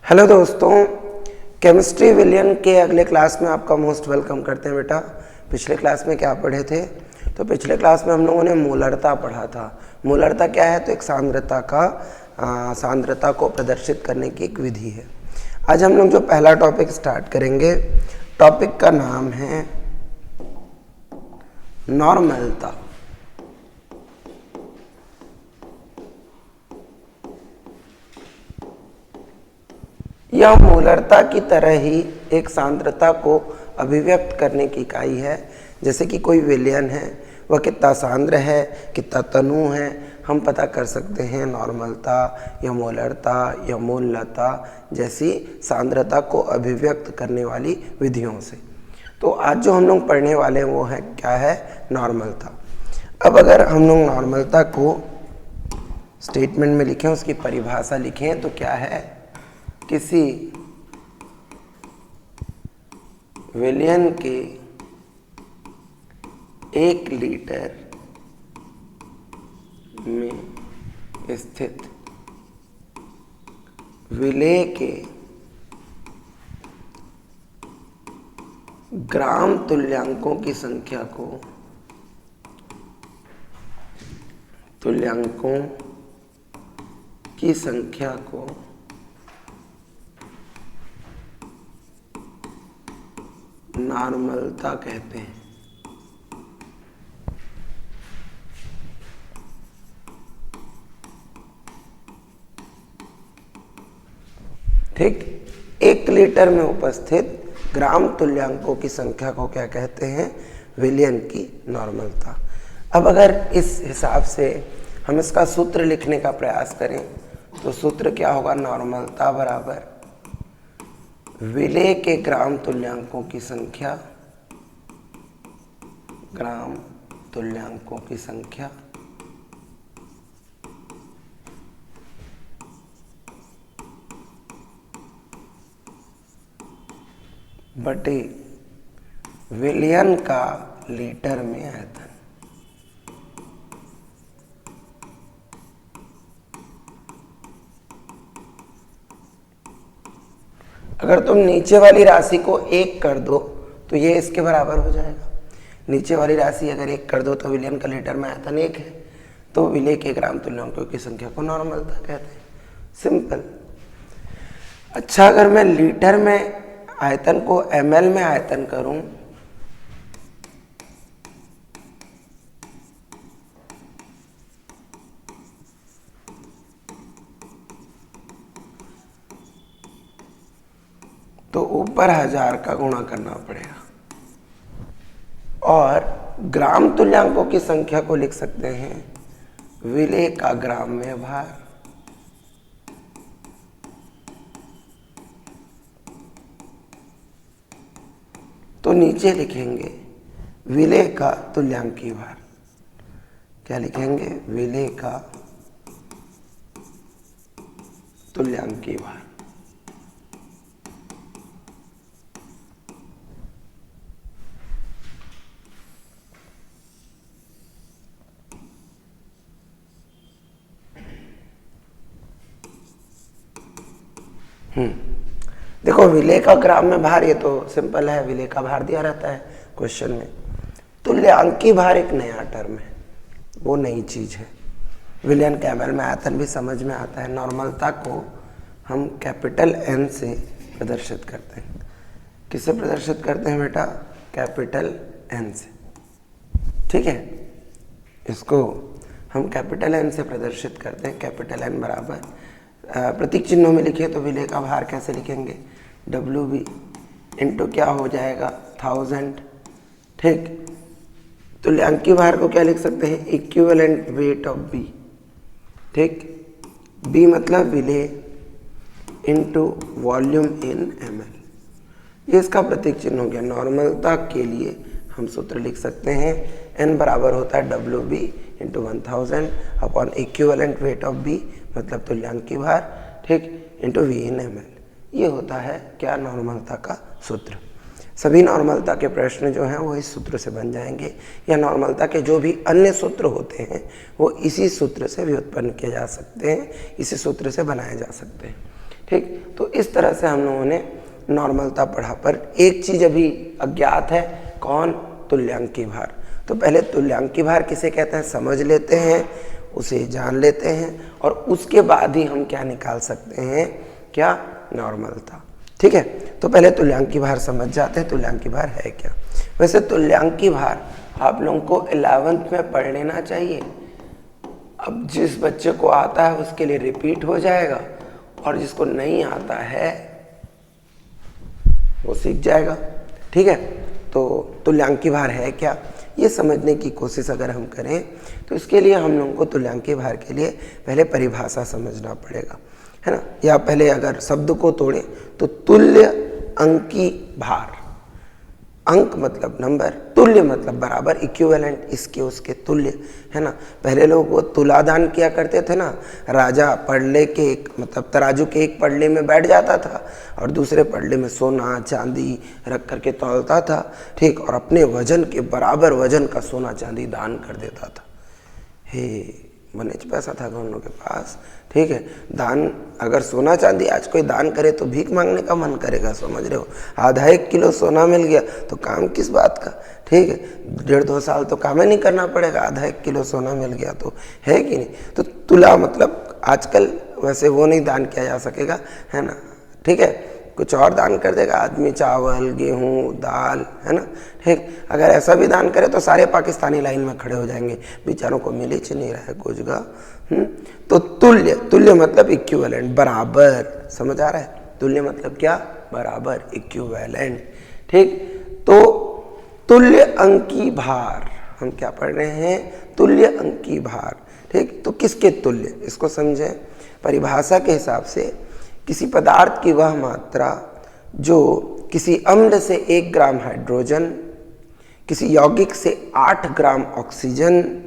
Hello दोस्तों, chemistry विलियन के अगले क्लास में आपका मोस्ट वेलकम करते हैं। बेटा पिछले क्लास में क्या पढ़े थे? तो पिछले क्लास में हम लोगों ने मोलरता पढ़ा था। मोलरता क्या है? तो एक सांद्रता को प्रदर्शित करने की एक विधि है। आज हम लोग जो पहला टॉपिक स्टार्ट करेंगे, टॉपिक का नाम है नॉर्मलता। यह मोलरता की तरह ही एक सांद्रता को अभिव्यक्त करने की इकाई है। जैसे कि कोई विलयन है, वह कितना सांद्र है, कितना तनु है, हम पता कर सकते हैं नॉर्मलता या मोलरता या मोललता जैसी सांद्रता को अभिव्यक्त करने वाली विधियों से। तो आज जो हम लोग पढ़ने वाले हैं वो है क्या है? नॉर्मलता। अब अगर हम लोग नॉर्मलता को स्टेटमेंट में लिखें, उसकी परिभाषा लिखें तो क्या है? किसी विलयन के 1 लीटर में स्थित विलेय के ग्राम तुल्यांकों की संख्या को नॉर्मलता कहते हैं। ठीक, 1 लीटर में उपस्थित ग्राम तुल्यांकों की संख्या को क्या कहते हैं? विलयन की नॉर्मलता। अब अगर इस हिसाब से हम इसका सूत्र लिखने का प्रयास करें तो सूत्र क्या होगा? नॉर्मलता बराबर विलेय के ग्राम तुल्यांकों की संख्या बटे विलयन का लीटर में आयतन। अगर तुम नीचे वाली राशि को 1 कर दो तो ये इसके बराबर हो जाएगा। नीचे वाली राशि अगर 1 कर दो तो विलयन का लीटर में आयतन 1 है, तो विलेय के ग्राम तुल्यांकों की संख्या को नॉर्मलता कहते हैं। सिंपल। अच्छा, अगर मैं लीटर में आयतन को ml में आयतन करूं तो ऊपर 1000 का गुणा करना पड़ेगा। और ग्राम तुल्यांकों की संख्या को लिख सकते हैं विलेय का ग्राम में भार। तो नीचे लिखेंगे विलेय का तुल्यांकी भार। क्या लिखेंगे? विलेय का तुल्यांकी भार। देखो, विलेय का ग्राम में भार, ये तो सिंपल है, विलेय का भार दिया रहता है क्वेश्चन में। तुल्यांकी भार एक नया टर्म है, वो नई चीज है। विलयन के ml में आयतन भी समझ में आता है। नॉर्मलता को हम कैपिटल N से प्रदर्शित करते हैं। किससे प्रदर्शित करते हैं बेटा? कैपिटल N से। ठीक है, इसको हम कैपिटल N से प्रदर्शित करते हैं। कैपिटल N बराबर प्रतीक चिन्हों में लिखे तो विलेय का भार कैसे लिखेंगे? WB इंटू क्या हो जाएगा? 1000। ठीक, तुल्यांकी भार को क्या लिख सकते हैं? Equivalent weight of B। ठीक, B मतलब विलेय इंटू वॉल्यूम इन ml। ये इसका प्रतीक चिन्ह हो गया। नॉर्मलता के लिए हम सूत्र लिख सकते हैं N बराबर होता है WB into 1000 upon equivalent weight of B मतलब तुल्यांकी भार, ठीक, इंटू V इन ml। ये होता है क्या? नॉर्मलता का सूत्र। सभी नॉर्मलता के प्रश्न जो हैं वो इस सूत्र से बन जाएंगे, या नॉर्मलता के जो भी अन्य सूत्र होते हैं वो इसी सूत्र से व्युत्पन्न किए जा सकते हैं, इसी सूत्र से बनाए जा सकते हैं। ठीक, तो इस तरह से हम लोगों ने नॉर्मलता पढ़ा। पर एक चीज अभी अज्ञात है, कौन? तुल्यांकी भार। तो पहले तुल्यांकी भार किसे कहते हैं समझ लेते हैं, उसे जान लेते हैं, और उसके बाद ही हम क्या निकाल सकते हैं, क्या? नॉर्मलता। ठीक है, तो पहले तुल्यांकी भार समझ जाते हैं, तुल्यांकी भार है क्या। वैसे तुल्यांकी भार आप लोगों को 11th में पढ़ लेना चाहिए। अब जिस बच्चे को आता है उसके लिए रिपीट हो जाएगा, और जिसको नहीं आता है वो सीख जाएगा। ठीक है, तो तुल्यांकी भार है क्या, ये समझने की कोशिश अगर हम करें तो इसके लिए हम लोगों को तुल्यांकी भार के लिए पहले परिभाषा समझना पड़ेगा, है ना। या पहले अगर शब्द को तोड़ें तो तुल्य अंकी भार, अंक मतलब नंबर, तुल्य मतलब बराबर, इक्विवेलेंट, इसके उसके तुल्य, है ना। पहले लोग वो तुलादान किया करते थे ना, राजा पड़ले के एक मतलब तराजू के एक पड़ले में बैठ जाता था और दूसरे पड़ले में सोना चांदी रख करके तौलता था, ठीक, और अपने वजन के बराबर वजन का सोना चांदी दान कर देता था। हे मनेच पैसा था गवर्नर के पास, ठीक है। दान अगर सोना चांदी आज कोई दान करे तो भीख मांगने का मन करेगा, समझ रहे हो। आधा 1 किलो सोना मिल गया तो काम किस बात का, ठीक है। 1.5-2 साल तो काम ही नहीं करना पड़ेगा, आधा 1 किलो सोना मिल गया तो, है कि नहीं। तो तुला मतलब आजकल वैसे वो नहीं दान किया जा सकेगा, है ना, ठीक है। कुछ और दान कर देगा आदमी, चावल गेहूँ दाल, है ना, ठीक। अगर ऐसा भी दान करे तो सारे पाकिस्तानी लाइन में खड़े हो जाएंगे, बेचारों को मिल ही नहीं रहा है कुछ का। तो तुल्य, तुल्य मतलब इक्विवेलेंट, बराबर, समझ आ रहा है। तुल्य मतलब क्या? बराबर, इक्विवेलेंट, ठीक। तो तुल्य अंकी भार, हम क्या पढ़ रहे हैं? तुल्य अंकी भार, ठीक। तो किसके तुल्य, इसको समझें। परिभाषा के हिसाब से किसी पदार्थ की वह मात्रा जो किसी अम्ल से 1 ग्राम हाइड्रोजन, किसी यौगिक से 8 ग्राम ऑक्सीजन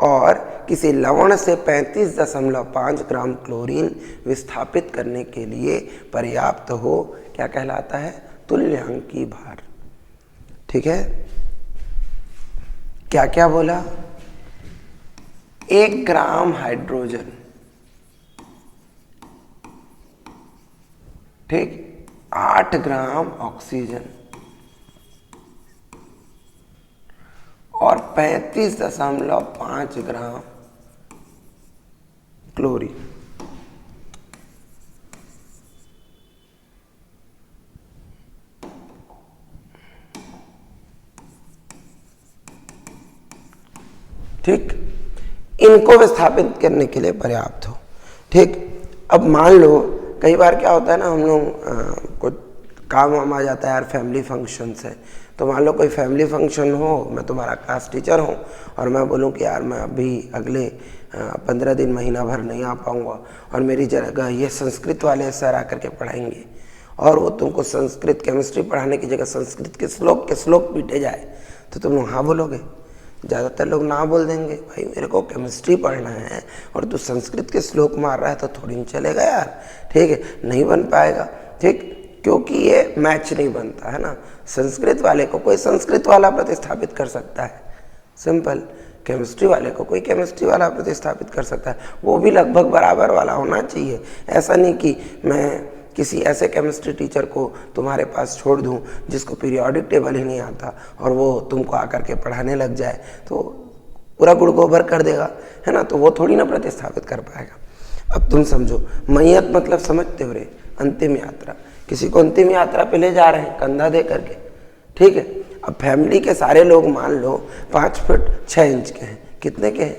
और किसी लवण से 35.5 ग्राम क्लोरीन विस्थापित करने के लिए पर्याप्त हो, क्या कहलाता है? तुल्यांकी भार। ठीक है, क्या क्या बोला? 1 ग्राम हाइड्रोजन, ठीक, 8 ग्राम ऑक्सीजन और 35.5 ग्राम क्लोरीन। ठीक, इनको विस्थापित करने के लिए पर्याप्त हो, ठीक। अब मान लो कई बार क्या होता है ना, हम लोग कुछ काम वाम आ जाता है यार, फैमिली फंक्शन है, तो मान लो कोई फैमिली फंक्शन हो, मैं तुम्हारा क्लास टीचर हूँ और मैं बोलूँ कि यार मैं अभी अगले 15 दिन महीना भर नहीं आ पाऊँगा और मेरी जगह ये संस्कृत वाले सर आकर के पढ़ाएंगे, और वो तुमको संस्कृत केमिस्ट्री पढ़ाने की जगह संस्कृत के श्लोक पीटे जाए, तो तुम लोग हाँ बोलोगे? ज़्यादातर लोग ना बोल देंगे, भाई मेरे को केमिस्ट्री पढ़ना है और तू संस्कृत के श्लोक मार रहा है तो थोड़ी नहीं चलेगा यार, ठीक है, नहीं बन पाएगा, ठीक, क्योंकि ये मैच नहीं बनता है ना। संस्कृत वाले को कोई संस्कृत वाला प्रतिस्थापित कर सकता है, सिंपल। केमिस्ट्री वाले को कोई केमिस्ट्री वाला प्रतिस्थापित कर सकता है, वो भी लगभग बराबर वाला होना चाहिए। ऐसा नहीं कि मैं किसी ऐसे केमिस्ट्री टीचर को तुम्हारे पास छोड़ दूं जिसको पीरियोडिक टेबल ही नहीं आता और वो तुमको आकर के पढ़ाने लग जाए तो पूरा गुड़ गोबर कर देगा, है ना, तो वो थोड़ी ना प्रतिस्थापित कर पाएगा। अब तुम समझो, मैयत मतलब समझते हो रे, अंतिम यात्रा। किसी को अंतिम यात्रा पे ले जा रहे हैं कंधा दे करके, ठीक है। अब फैमिली के सारे लोग मान लो 5 फुट 6 इंच के हैं, कितने के हैं?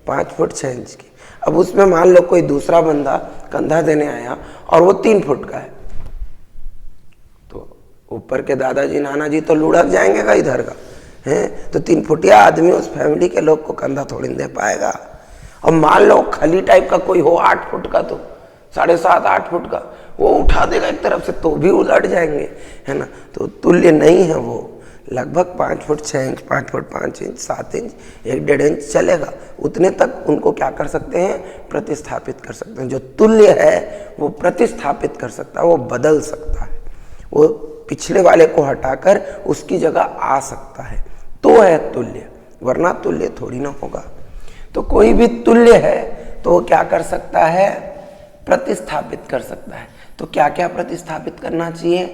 5 फुट 6 इंच के। अब उसमें मान लो कोई दूसरा बंदा कंधा देने आया और वो 3 फुट का है, तो ऊपर के दादाजी नाना जी तो लुढ़क जाएंगे का इधर का, हैं, तो 3 फुटिया आदमी उस फैमिली के लोग को कंधा थोड़ी दे पाएगा। और मान लो खली टाइप का कोई हो 8 फुट का, तो 7.5-8 फुट का, वो उठा देगा एक तरफ से तो भी उलट जाएंगे, है ना। तो तुल्य नहीं है वो, लगभग 5 foot 6 inch, 5 foot 5 inch, 7 inch, 1-1.5 inch चलेगा, उतने तक उनको क्या कर सकते हैं? प्रतिस्थापित कर सकते हैं। जो तुल्य है वो प्रतिस्थापित कर सकता है, वो बदल सकता है, वो पिछले वाले को हटाकर उसकी जगह आ सकता है, तो है तुल्य, वरना तुल्य थोड़ी ना होगा। तो कोई भी तुल्य है तो वो क्या कर सकता है? प्रतिस्थापित कर सकता है। तो क्या क्या प्रतिस्थापित करना चाहिए?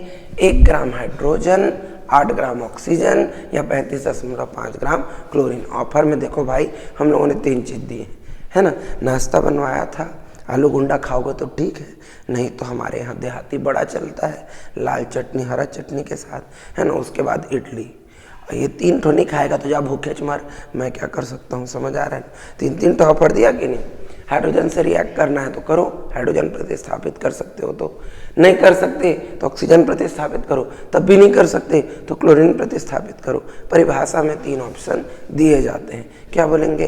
1 ग्राम हाइड्रोजन, 8 ग्राम ऑक्सीजन या 35.5 ग्राम क्लोरीन। ऑफर में देखो भाई हम लोगों ने 3 चीज़ दी है ना। नाश्ता बनवाया था, आलू गुंडा खाओगे तो ठीक है, नहीं तो हमारे यहाँ देहाती बड़ा चलता है लाल चटनी हरा चटनी के साथ, है ना। उसके बाद इडली। ये 3 ठो नहीं खाएगा तो जा भूखे मर। मैं क्या कर सकता हूँ, समझ आ रहा है? 3 ठो ऑफर दिया कि नहीं। हाइड्रोजन से रिएक्ट करना है तो करो, हाइड्रोजन प्रतिस्थापित कर सकते हो तो, नहीं कर सकते तो ऑक्सीजन प्रतिस्थापित करो, तब भी नहीं कर सकते तो क्लोरीन प्रतिस्थापित करो। परिभाषा में 3 ऑप्शन दिए जाते हैं। क्या बोलेंगे?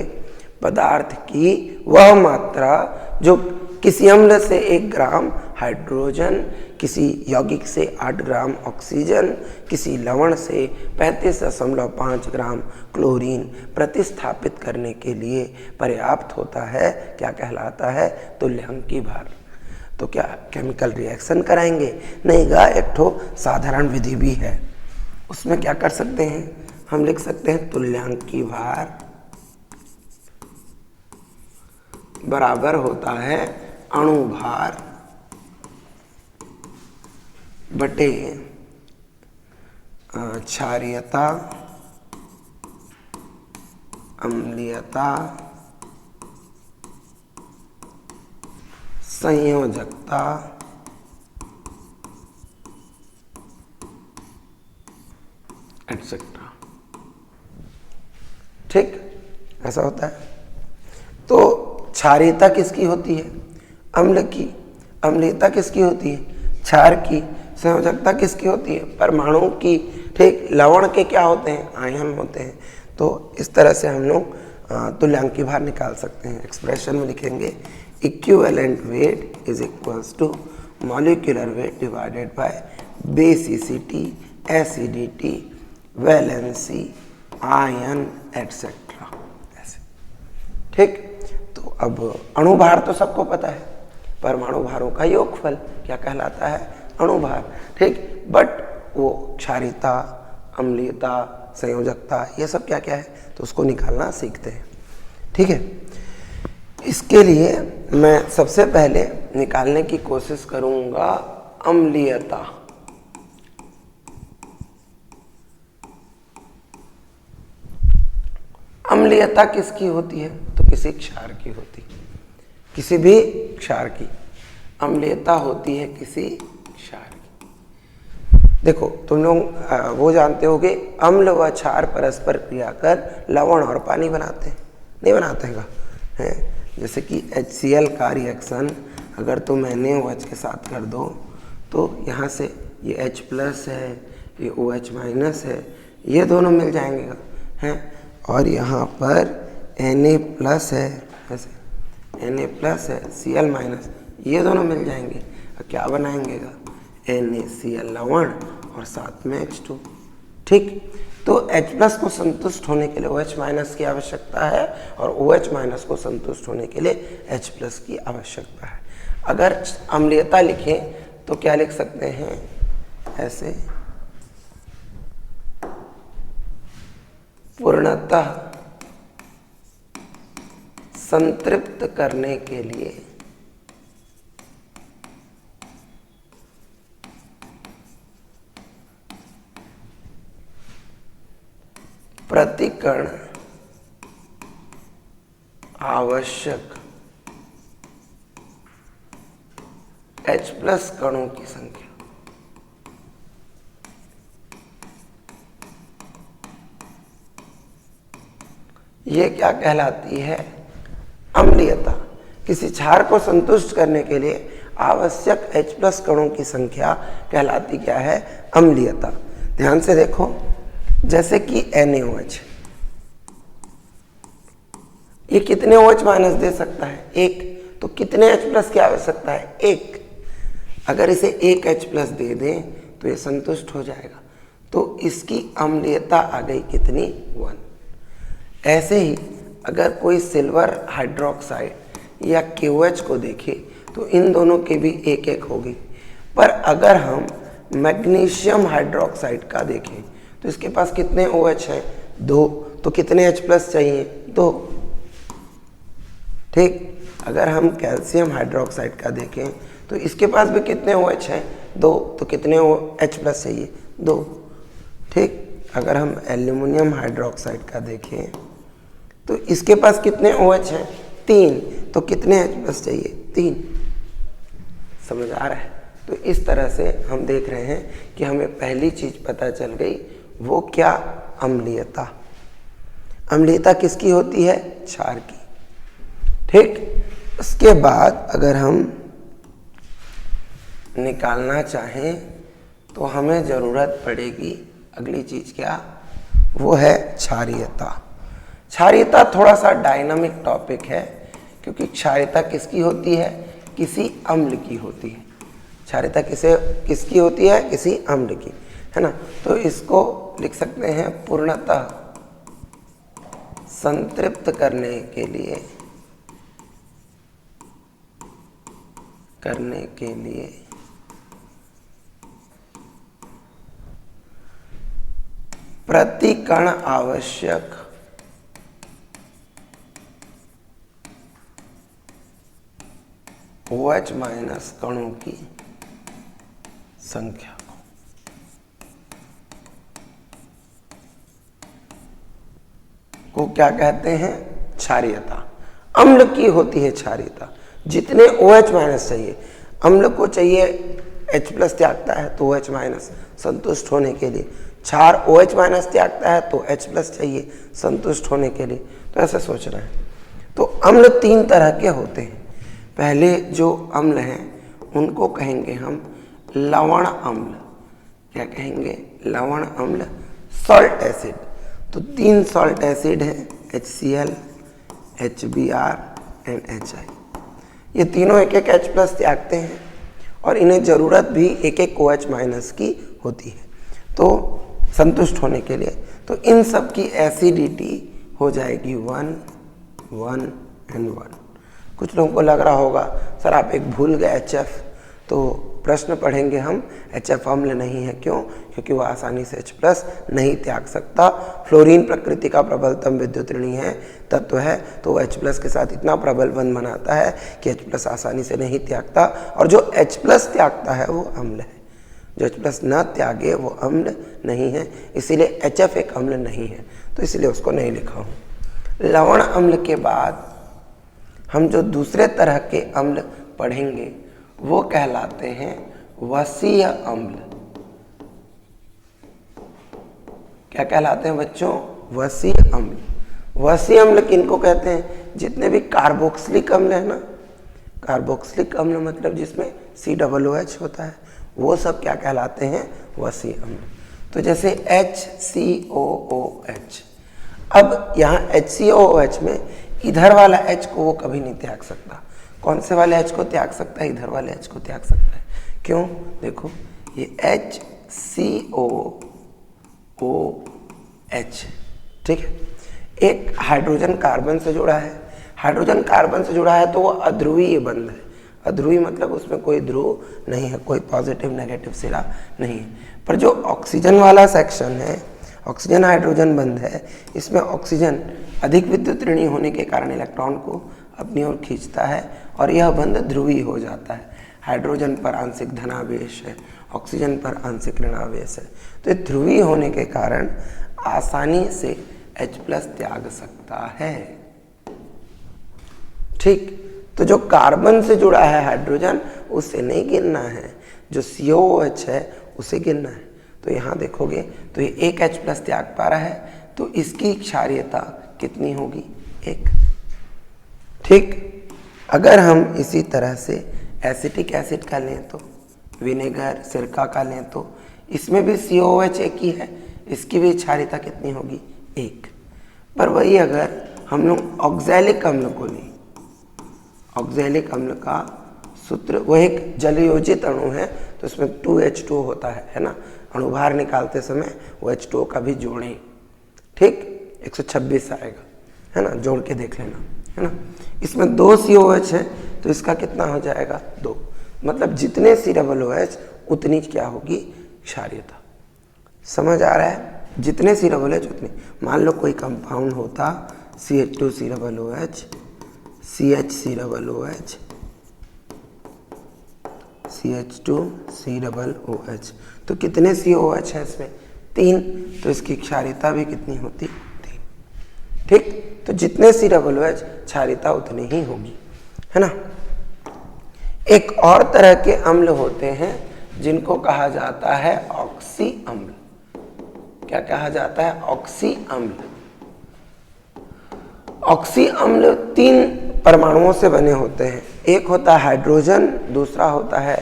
पदार्थ की वह मात्रा जो किसी अम्ल से 1 ग्राम हाइड्रोजन, किसी यौगिक से 8 ग्राम ऑक्सीजन, किसी लवण से 35.5 ग्राम क्लोरीन प्रतिस्थापित करने के लिए पर्याप्त होता है, क्या कहलाता है? तुल्यांकी भार। तो क्या केमिकल रिएक्शन कराएंगे? नहीं गा, एक ठो साधारण विधि भी है, उसमें क्या कर सकते हैं हम, लिख सकते हैं तुल्यांकी भार बराबर होता है अणु भार बटे क्षारीयता, अम्लीयता, संयोजकता, एटसेट्रा। ठीक, ऐसा होता है। तो क्षारीयता किसकी होती है? अम्ल की। अम्लीयता किसकी होती है? क्षार की। संयोजकता किसकी होती है? परमाणु की। ठीक, लवण के क्या होते हैं? आयन होते हैं। तो इस तरह से हम लोग तुल्यांकी भार निकाल सकते हैं। एक्सप्रेशन में लिखेंगे equivalent weight is equals to molecular weight divided by basicity, acidity, valency, ion etcetera. ऐसे। ठीक, तो अब अणु भार तो सबको पता है, परमाणु भारों का योगफल क्या कहलाता है? अणु भार। ठीक, बट वो क्षारीयता, अम्लीयता, संयोजकता, ये सब क्या क्या है तो उसको निकालना सीखते हैं। ठीक है, इसके लिए मैं सबसे पहले निकालने की कोशिश करूंगा अम्लीयता। अम्लीयता किसकी होती है? तो किसी क्षार की होती है, किसी भी क्षार की अम्लीयता होती है किसी क्षार की। देखो तुम लोग वो जानते होगे अम्ल व क्षार परस्पर क्रिया कर लवण और पानी बनाते हैं, नहीं बनाते हैं? जैसे कि HCl का रिएक्शन अगर तुम NaOH के साथ कर दो तो यहाँ से ये H प्लस है, ये OH माइनस है, ये दोनों मिल जाएंगे हैं, और यहाँ पर Na प्लस है, ऐसे Na प्लस है, Cl माइनस, ये दोनों मिल जाएंगे। क्या बनाएंगे? NaCl लवण और साथ में H2। ठीक, तो H प्लस को संतुष्ट होने के लिए OH माइनस की आवश्यकता है और OH माइनस को संतुष्ट होने के लिए H प्लस की आवश्यकता है। अगर अम्लीयता लिखें तो क्या लिख सकते हैं? ऐसे पूर्णतः संतृप्त करने के लिए प्रतिकण आवश्यक H प्लस कणों की संख्या। ये क्या कहलाती है? अम्लीयता। किसी क्षार को संतुष्ट करने के लिए आवश्यक H प्लस कणों की संख्या कहलाती क्या है? अम्लीयता। ध्यान से देखो, जैसे कि NaOH, ये कितने OH माइनस दे सकता है? 1। तो कितने H प्लस की आवश्यकता है? 1। अगर इसे 1 H प्लस दे दें तो ये संतुष्ट हो जाएगा, तो इसकी अम्लीयता आ गई कितनी? 1। ऐसे ही अगर कोई सिल्वर हाइड्रोक्साइड या KOH को देखे तो इन दोनों के भी 1-1 होगी। पर अगर हम मैग्नीशियम हाइड्रोक्साइड का देखें तो इसके पास कितने OH हैं? 2। तो कितने H प्लस चाहिए? 2। ठीक, अगर हम कैल्शियम हाइड्रोक्साइड का देखें तो तो इसके पास भी कितने OH हैं, 2, तो कितने H प्लस चाहिए, 2। ठीक, अगर हम एल्यूमिनियम हाइड्रोक्साइड का देखें तो इसके पास कितने OH हैं, 3, तो कितने H प्लस चाहिए, 3। समझ आ रहा है। तो इस तरह से हम देख रहे हैं कि हमें पहली चीज पता चल गई, वो क्या, अम्लीयता। अम्लीयता किसकी होती है, क्षार की। ठीक, उसके बाद अगर हम निकालना चाहें तो हमें ज़रूरत पड़ेगी अगली चीज़, क्या, वो है क्षारीयता। क्षारीयता थोड़ा सा डायनामिक टॉपिक है, क्योंकि क्षारीयता किसकी होती है, किसी अम्ल की होती है। क्षारीयता किसकी होती है, किसी अम्ल की, है ना। तो इसको लिख सकते हैं पूर्णतः संतृप्त करने के लिए प्रति कण आवश्यक OH माइनस कणों की संख्या को क्या कहते हैं, क्षारीयता। अम्ल की होती है क्षारीयता। जितने OH माइनस चाहिए, अम्ल को चाहिए H प्लस त्यागता है तो OH माइनस संतुष्ट होने के लिए, क्षार OH माइनस त्यागता है तो H प्लस चाहिए संतुष्ट होने के लिए। तो ऐसा सोचना है। तो अम्ल 3 तरह के होते हैं। पहले जो अम्ल हैं उनको कहेंगे हम लवण अम्ल। क्या कहेंगे, लवण अम्ल, सॉल्ट एसिड। तो 3 सॉल्ट एसिड हैं, HCl, HBr एंड HI। ये तीनों एक एक H प्लस त्यागते हैं और इन्हें ज़रूरत भी एक एक OH माइनस की होती है तो संतुष्ट होने के लिए। तो इन सब की एसिडिटी हो जाएगी 1, 1 एंड 1। कुछ लोगों को लग रहा होगा सर आप एक भूल गए HF, तो प्रश्न पढ़ेंगे हम, HF अम्ल नहीं है। क्यों? क्योंकि वह आसानी से H प्लस नहीं त्याग सकता। फ्लोरीन प्रकृति का प्रबलतम विद्युत ऋणी है तत्व है, तो वह H प्लस के साथ इतना प्रबल बंध बनाता है कि H प्लस आसानी से नहीं त्यागता। और जो H प्लस त्यागता है वो अम्ल है, जो H प्लस न त्यागे वो अम्ल नहीं है। इसीलिए HF एक अम्ल नहीं है, तो इसलिए उसको नहीं लिखा हूँ। लवण अम्ल के बाद हम जो दूसरे तरह के अम्ल पढ़ेंगे वो कहलाते हैं वसीय अम्ल। क्या कहलाते हैं बच्चों? वसीय अम्ल। वसीय अम्ल किनको कहते हैं? जितने भी कार्बोक्सिलिक अम्ल है ना, कार्बोक्सिलिक अम्ल मतलब जिसमें COOH होता है, वो सब क्या कहलाते हैं? वसीय अम्ल। तो जैसे HCOOH, अब यहाँ HCOOH में इधर वाला H को वो कभी नहीं त्याग सकता। कौन से वाले H को त्याग सकता है? इधर वाले H को त्याग सकता है। क्यों? देखो ये HCOOH, ठीक है, एक हाइड्रोजन कार्बन से जुड़ा है। हाइड्रोजन कार्बन से जुड़ा है तो वो अध्रुवीय बंध है। अध्रुवीय मतलब उसमें कोई ध्रुव नहीं है, कोई पॉजिटिव नेगेटिव सिरा नहीं है। पर जो ऑक्सीजन वाला सेक्शन है, ऑक्सीजन हाइड्रोजन बंध है, इसमें ऑक्सीजन अधिक विद्युत ऋणी होने के कारण इलेक्ट्रॉन को अपनी ओर खींचता है और यह बंध ध्रुवीय हो जाता है। हाइड्रोजन पर आंशिक धनावेश है, ऑक्सीजन पर आंशिक ऋणावेश है। तो ये ध्रुवीय होने के कारण आसानी से H प्लस त्याग सकता है। ठीक, तो जो कार्बन से जुड़ा है हाइड्रोजन, उससे नहीं गिनना है, जो COOH है उसे गिनना है। तो यहाँ देखोगे तो ये एक H प्लस त्याग पा रहा है, तो इसकी क्षारीयता कितनी होगी? 1। ठीक, अगर हम इसी तरह से एसिटिक एसिड का लें तो, विनेगर, सिरका का लें तो, इसमें भी COOH एक ही है, इसकी भी क्षारीयता कितनी होगी? 1। पर वही अगर हम लोग ऑक्सैलिक अम्ल को लें, ऑक्सैलिक अम्ल का सूत्र, वो एक जलयोजित अणु है, तो उसमें 2H2 होता है ना। अणुभार निकालते समय वो H2O का भी जोड़ें, ठीक, 126 आएगा, है ना, जोड़ के देख लेना, है ना। इसमें 2 COOH है तो इसका कितना हो जाएगा? 2। मतलब जितने COOH उतनी क्या होगी? क्षारीयता। समझ आ रहा है? जितने COOH उतनी। मान लो कोई कंपाउंड होता CH2COOH, CHCOOH CH2COOH। तो कितने COOH है इसमें? 3। तो इसकी क्षारीयता भी कितनी होती? 3। ठीक, तो जितने COOH क्षारीयता उतनी ही होगी, है ना। एक और तरह के अम्ल होते हैं जिनको कहा जाता है ऑक्सी अम्ल। क्या कहा जाता है? ऑक्सी अम्ल। ऑक्सी अम्ल 3 परमाणुओं से बने होते हैं। एक होता है हाइड्रोजन, दूसरा होता है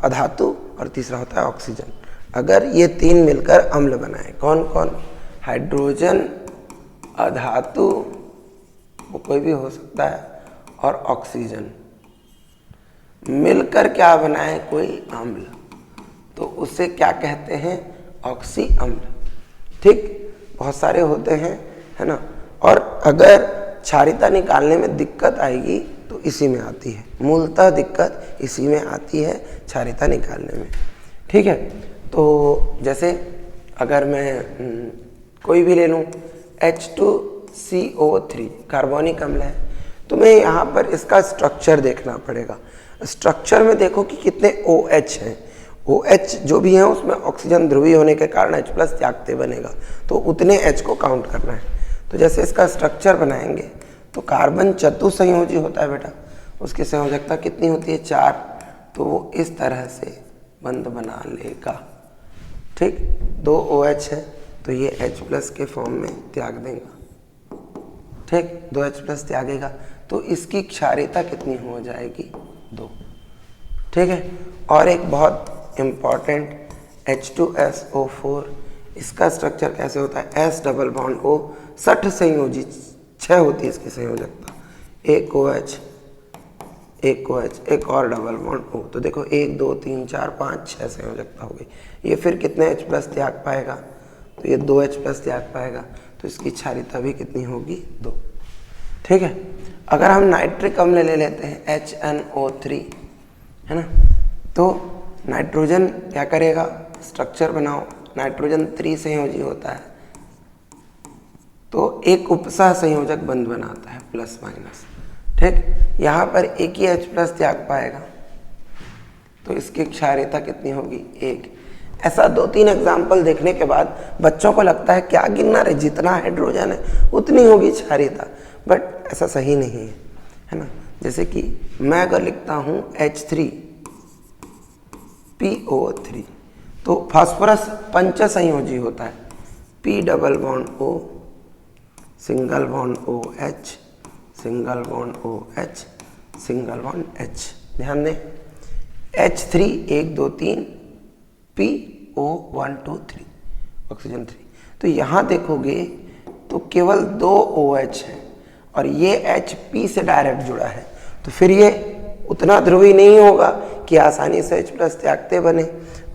अधातु और तीसरा होता है ऑक्सीजन। अगर ये 3 मिलकर अम्ल बनाए, कौन कौन? हाइड्रोजन, अधातु, वो कोई भी हो सकता है, और ऑक्सीजन मिलकर क्या बनाए? कोई अम्ल, तो उसे क्या कहते हैं? ऑक्सी अम्ल। ठीक, बहुत सारे होते हैं, है ना। और अगर क्षारीयता निकालने में दिक्कत आएगी तो इसी में आती है, मूलतः दिक्कत इसी में आती है क्षारीयता निकालने में। ठीक है, तो जैसे अगर मैं कोई भी ले लूँ, H2CO3 कार्बोनिक अम्ल है, तो मैं यहाँ पर इसका स्ट्रक्चर देखना पड़ेगा। स्ट्रक्चर में देखो कि कितने OH हैं। OH जो भी है उसमें ऑक्सीजन ध्रुवीय होने के कारण H+ त्यागते बनेगा, तो उतने H को काउंट करना है। तो जैसे इसका स्ट्रक्चर बनाएंगे तो कार्बन चतुसंयोजी होता है बेटा, उसकी संयोजकता कितनी होती है? 4। तो वो इस तरह से बंध बना लेगा। ठीक, 2 OH है तो ये H+ के फॉर्म में त्याग देगा। ठीक, 2 H+ त्यागेगा तो इसकी क्षारीयता कितनी हो जाएगी? 2। ठीक है, और एक बहुत इम्पॉर्टेंट H2SO4, इसका स्ट्रक्चर कैसे होता है? S डबल बॉन्ड O 60 संयोजी, 6 होती है इसकी संयोजकता। एक OH, एक OH, एक और डबल बॉन्ड O। तो देखो 1 2 3 4 5 6 संयोजकता हो गई। ये फिर कितने H+ त्याग पाएगा? तो ये 2 H+ त्याग पाएगा, तो इसकी क्षारीयता भी कितनी होगी? 2। ठीक है, अगर हम नाइट्रिक अम्ल ले लेते हैं HNO3, है ना, तो नाइट्रोजन क्या करेगा? स्ट्रक्चर बनाओ, नाइट्रोजन 3 संयोजी होता है, तो एक उपसह संयोजक बंध बनाता है +-। ठीक, यहाँ पर एक ही H+ त्याग पाएगा, तो इसकी क्षारीयता कितनी होगी? 1। ऐसा 2-3 एग्जाम्पल देखने के बाद बच्चों को लगता है क्या गिनना रे, जितना हाइड्रोजन है उतनी होगी क्षारीयता, बट ऐसा सही नहीं है ना। जैसे कि मैं अगर लिखता हूँ H3PO3, तो फास्फोरस पंच संयोजी होता है, P double bond O, single bond OH, single bond OH, single bond H। ध्यान दें, H3 1 2 3, PO 1 2 3, ऑक्सीजन 3। तो यहाँ देखोगे तो केवल 2 OH है और ये H P से डायरेक्ट जुड़ा है, तो फिर ये उतना ध्रुवीय नहीं होगा कि आसानी से H+ त्यागते बने।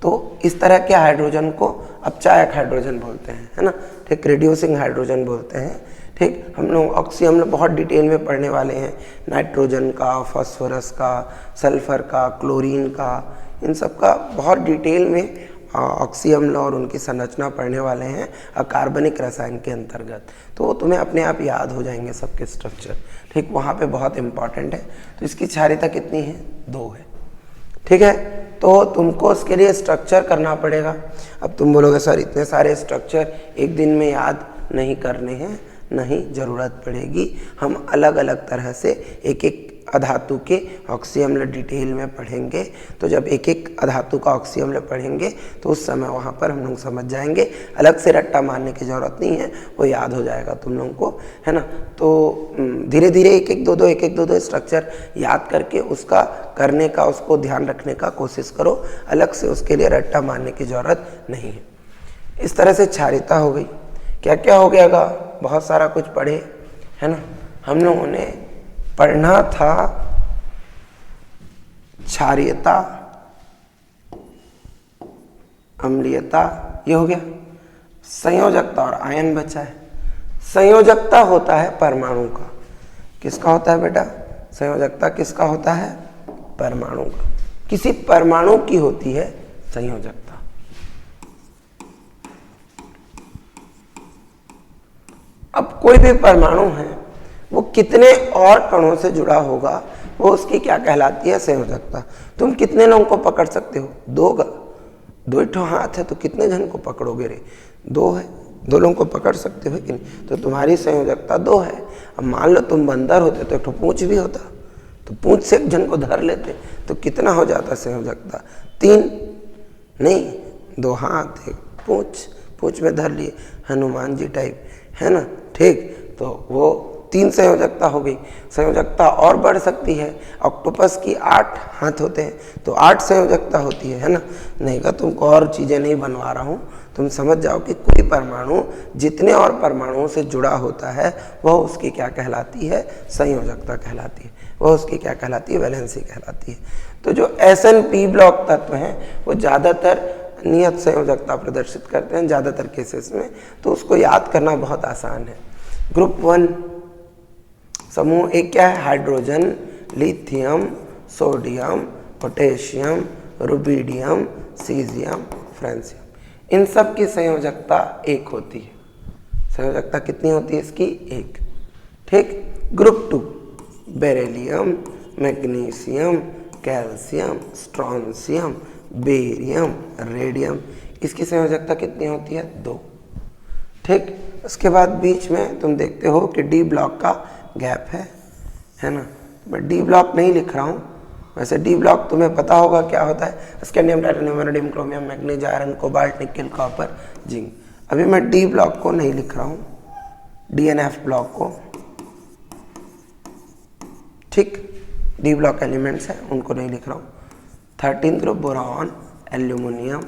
तो इस तरह के हाइड्रोजन को अपचायक हाइड्रोजन बोलते हैं, है ना। ठीक, रिड्यूसिंग हाइड्रोजन बोलते हैं। ठीक, हम लोग ऑक्सी अम्ल बहुत डिटेल में पढ़ने वाले हैं, नाइट्रोजन का, फास्फोरस का, सल्फर का, क्लोरीन का, इन सब का बहुत डिटेल में ऑक्सी अम्ल और उनकी संरचना पढ़ने वाले हैं अकार्बनिक रसायन के अंतर्गत। तो वो तुम्हें अपने आप याद हो जाएंगे सबके स्ट्रक्चर। ठीक, वहाँ पे बहुत इंपॉर्टेंट है। तो इसकी क्षारीयता कितनी है? 2 है। ठीक है, तो तुमको उसके लिए स्ट्रक्चर करना पड़ेगा। अब तुम बोलोगे सर इतने सारे स्ट्रक्चर एक दिन में याद नहीं करने हैं, नहीं, ज़रूरत पड़ेगी। हम अलग अलग तरह से एक एक अधातु के ऑक्सी अम्ल डिटेल में पढ़ेंगे। तो जब एक एक अधातु का ऑक्सी अम्ल पढ़ेंगे तो उस समय वहाँ पर हम लोग समझ जाएंगे, अलग से रट्टा मारने की ज़रूरत नहीं है, वो याद हो जाएगा तुम लोगों को, है ना। तो धीरे धीरे एक एक दो स्ट्रक्चर याद करके उसका करने का, उसको ध्यान रखने का कोशिश करो। अलग से उसके लिए रट्टा मारने की ज़रूरत नहीं है। इस तरह से क्षारीयता हो गई। क्या क्या हो गया? बहुत सारा कुछ पढ़े, है ना। हम लोगों ने पढ़ना था क्षारीयता, अम्लीयता, ये हो गया। संयोजकता और आयन बचा है। संयोजकता होता है परमाणु का। किसका होता है बेटा? संयोजकता किसका होता है? परमाणु का। किसी परमाणु की होती है संयोजकता। अब कोई भी परमाणु है वो कितने और कणों से जुड़ा होगा, वो उसकी क्या कहलाती है? संयोजकता। तुम कितने लोगों को पकड़ सकते हो? दो ही हाथ है तो कितने जन को पकड़ोगे रे? दो है, दो लोगों को पकड़ सकते हो कि नहीं? तो तुम्हारी संयोजकता 2 है। अब मान लो तुम बंदर होते तो एक ठो पूंछ भी होता, तो पूंछ से एक जन को धर लेते, तो कितना हो जाता संयोजकता? 3। नहीं, 2 हाथ, एक पूंछ में धर लिए, हनुमान जी टाइप, है ना? ठीक, तो वो 3 संयोजकता हो गई। संयोजकता और बढ़ सकती है। ऑक्टोपस की 8 हाथ होते हैं तो 8 संयोजकता होती है ना? नहीं का तुमको और चीज़ें नहीं बनवा रहा हूँ, तुम समझ जाओ कि कोई परमाणु जितने और परमाणुओं से जुड़ा होता है वह उसकी क्या कहलाती है? संयोजकता कहलाती है। वह उसकी क्या कहलाती है? वैलेंसी कहलाती है। तो जो SN-P ब्लॉक तत्व हैं वो ज़्यादातर नियत संयोजकता प्रदर्शित करते हैं ज़्यादातर केसेस में, तो उसको याद करना बहुत आसान है। ग्रुप 1 समूह एक क्या है? Hydrogen, lithium, sodium, potassium, rubidium, caesium, francium. इन सब की संयोजकता 1 होती है। संयोजकता कितनी होती है इसकी? 1। ठीक। Group 2 beryllium, magnesium, calcium, strontium, barium, radium, इसकी संयोजकता कितनी होती है? 2। ठीक। उसके बाद बीच में तुम देखते हो कि डी ब्लॉक का गैप है ना? मैं डी ब्लॉक नहीं लिख रहा हूँ, वैसे डी ब्लॉक तुम्हें पता होगा क्या होता है। Scandium, titanium, vanadium, chromium, manganese, iron, cobalt, nickel, copper, zinc. अभी मैं डी ब्लॉक को नहीं लिख रहा हूँ, DNF ब्लॉक को। ठीक, डी ब्लॉक एलिमेंट्स हैं उनको नहीं लिख रहा हूँ। 13 group boron, aluminium,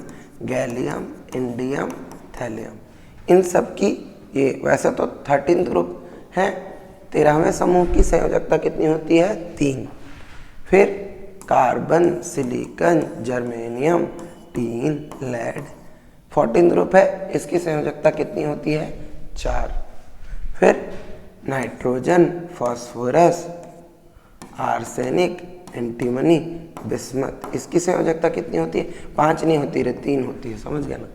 gallium, indium, thallium, इन सब की ये वैसे तो 13 ग्रुप हैं। 13वें समूह की संयोजकता कितनी होती है? 3। फिर carbon, silicon, germanium, tin, lead. 14 group है, इसकी संयोजकता कितनी होती है? 4। फिर nitrogen, phosphorus, arsenic, antimony, bismuth, इसकी संयोजकता कितनी होती है? 5 नहीं होती रे, 3 होती है। समझ गया ना?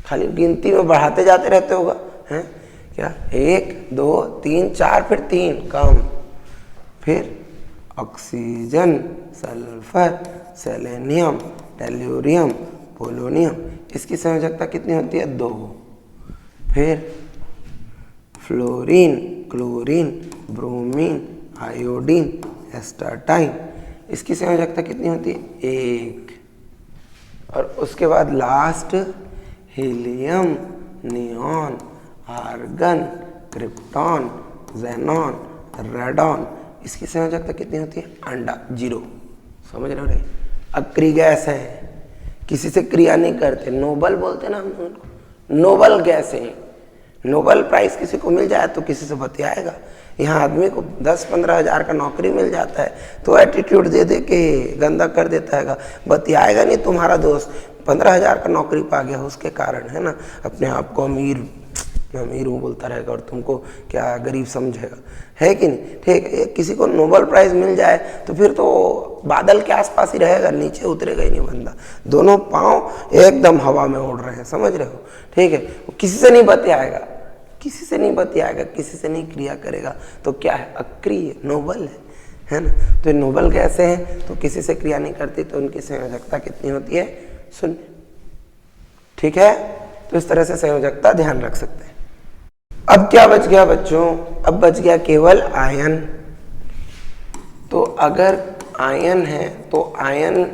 खाली गिनती में बढ़ाते जाते रहते होगा, हैं क्या? 1 2 3 4, फिर 3 कम। फिर oxygen, sulphur, selenium, tellurium, polonium, इसकी संयोजकता कितनी होती है? 2। फिर fluorine, chlorine, bromine, iodine, astatine, इसकी संयोजकता कितनी होती है? 1। और उसके बाद last helium, neon, argon, krypton, xenon, radon, इसकी संयोजकता कितनी होती है? अंडा, 0। समझ रहे हो रे? अक्रिय गैस है, किसी से क्रिया नहीं करते, नोबल बोलते ना हम उनको, नोबल गैस है। नोबल प्राइज किसी को मिल जाए तो किसी से बतियाएगा। यहाँ आदमी को 10-15 हज़ार का नौकरी मिल जाता है तो एटीट्यूड दे दे के गंदा कर देता है, बतियाएगा नहीं। तुम्हारा दोस्त 15 हज़ार का नौकरी पा गया उसके कारण, है ना, अपने आप को अमीर हूँ बोलता रहेगा और तुमको क्या गरीब समझेगा, है कि नहीं? ठीक। किसी को नोबल प्राइज़ मिल जाए तो फिर तो बादल के आसपास ही रहेगा, नीचे उतरेगा ही नहीं बंदा। दोनों पाँव एकदम हवा में उड़ रहे हैं, समझ रहे हो? ठीक है। किसी से नहीं बतियाएगा, किसी से नहीं बतियाएगा, किसी से नहीं क्रिया करेगा, तो क्या है? अक्रिय, नोबल है ना? तो नोबल कैसे हैं? तो किसी से क्रिया नहीं करती तो उनकी संयोजकता कितनी होती है? 0। ठीक है। तो इस तरह से संयोजकता ध्यान रख सकते हैं। अब क्या बच गया बच्चों? अब बच गया केवल आयन। तो अगर आयन है तो आयन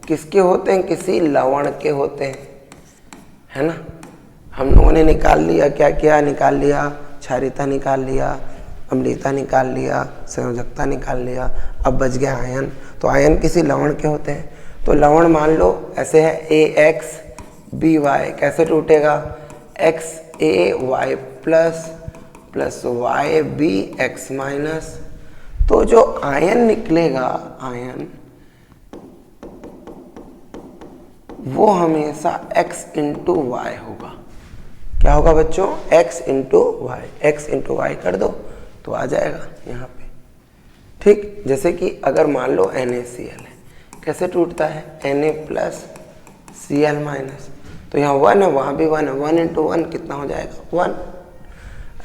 किसके होते हैं? किसी लवण के होते हैं, है ना? हम लोगों ने निकाल लिया, क्या क्या निकाल लिया? क्षारीयता निकाल लिया, अम्लीयता निकाल लिया, संयोजकता निकाल लिया। अब बच गया आयन। तो आयन किसी लवण के होते हैं। तो लवण मान लो ऐसे है AX/BY, कैसे टूटेगा? XAY plus YBX-। तो जो आयन निकलेगा, आयन वो हमेशा X × Y होगा। क्या होगा बच्चों? X × Y। X × Y कर दो तो आ जाएगा यहाँ पे। ठीक। जैसे कि अगर मान लो NaCl है, कैसे टूटता है? Na+Cl-। तो यहाँ 1 है, वहाँ भी 1 है, 1 × 1 कितना हो जाएगा? 1।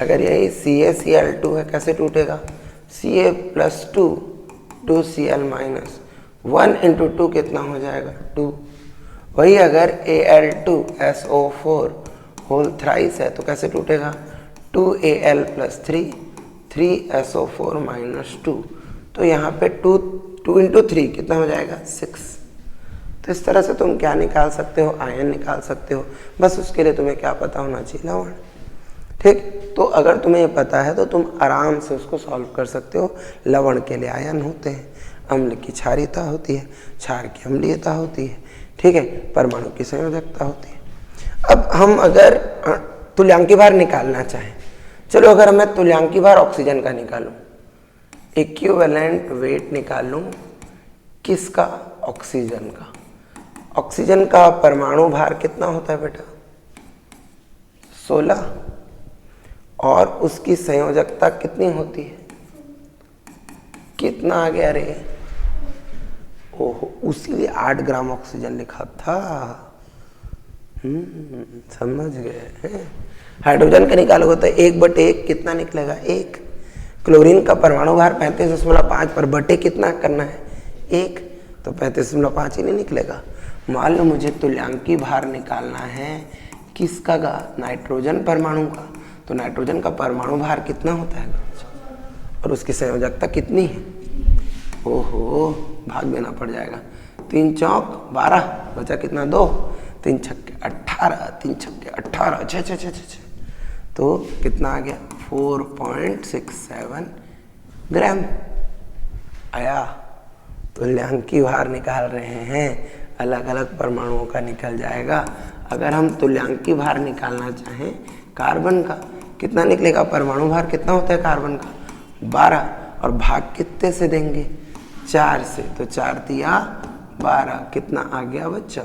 अगर यही CaCl2 है, कैसे टूटेगा? Ca+2 2Cl-, 1 इंटू 2 कितना हो जाएगा 2। वही अगर Al2SO4 होल थ्राइस है तो कैसे टूटेगा 2Al + 3 3SO4 - 2। तो यहाँ पे 2 इंटू 3 कितना हो जाएगा 6। तो इस तरह से तुम क्या निकाल सकते हो, आयन निकाल सकते हो। बस उसके लिए तुम्हें क्या पता होना चाहिए, लवण। ठीक, तो अगर तुम्हें ये पता है तो तुम आराम से उसको सॉल्व कर सकते हो। लवण के लिए आयन होते हैं, अम्ल की क्षारीयता होती है, क्षार की अम्लीयता होती है, ठीक है, परमाणु की संयोजकता होती है। अब हम अगर तुल्यांकी भार निकालना चाहें, चलो अगर मैं तुल्यांकी भार ऑक्सीजन का निकालूं, इक्विवेलेंट वेट निकाल लूं किसका, ऑक्सीजन का। ऑक्सीजन का परमाणु भार कितना होता है बेटा 16, और उसकी संयोजकता कितनी होती है, कितना आ गया रे, ओहो, उसीलिए 8 ग्राम ऑक्सीजन लिखा था। समझ गए। हाइड्रोजन का निकालोगे तो 1/1 कितना निकलेगा 1। क्लोरीन का परमाणु भार 35.5 पर बटे कितना करना है 1, तो 35.5 ही नहीं निकलेगा। मान लो मुझे तुल्यांकी भार निकालना है किसका गा, नाइट्रोजन परमाणु का। तो नाइट्रोजन का परमाणु भार कितना होता है और उसकी संयोजकता कितनी है, ओहो, भाग देना पड़ जाएगा। 3 चौक 12, बचा कितना 2, 3 छक्के 18, 3 छक्के 18, 6 तो कितना आ गया 4.67 ग्राम आया। तुल्यांकी भार निकाल रहे हैं, अलग अलग परमाणुओं का निकल जाएगा। अगर हम तुल्यांकी भार निकालना चाहें कार्बन का, कितना निकलेगा, परमाणु भार कितना होता है कार्बन का 12, और भाग कितने से देंगे 4 से, तो 4 दिया 12, कितना आ गया बच्चा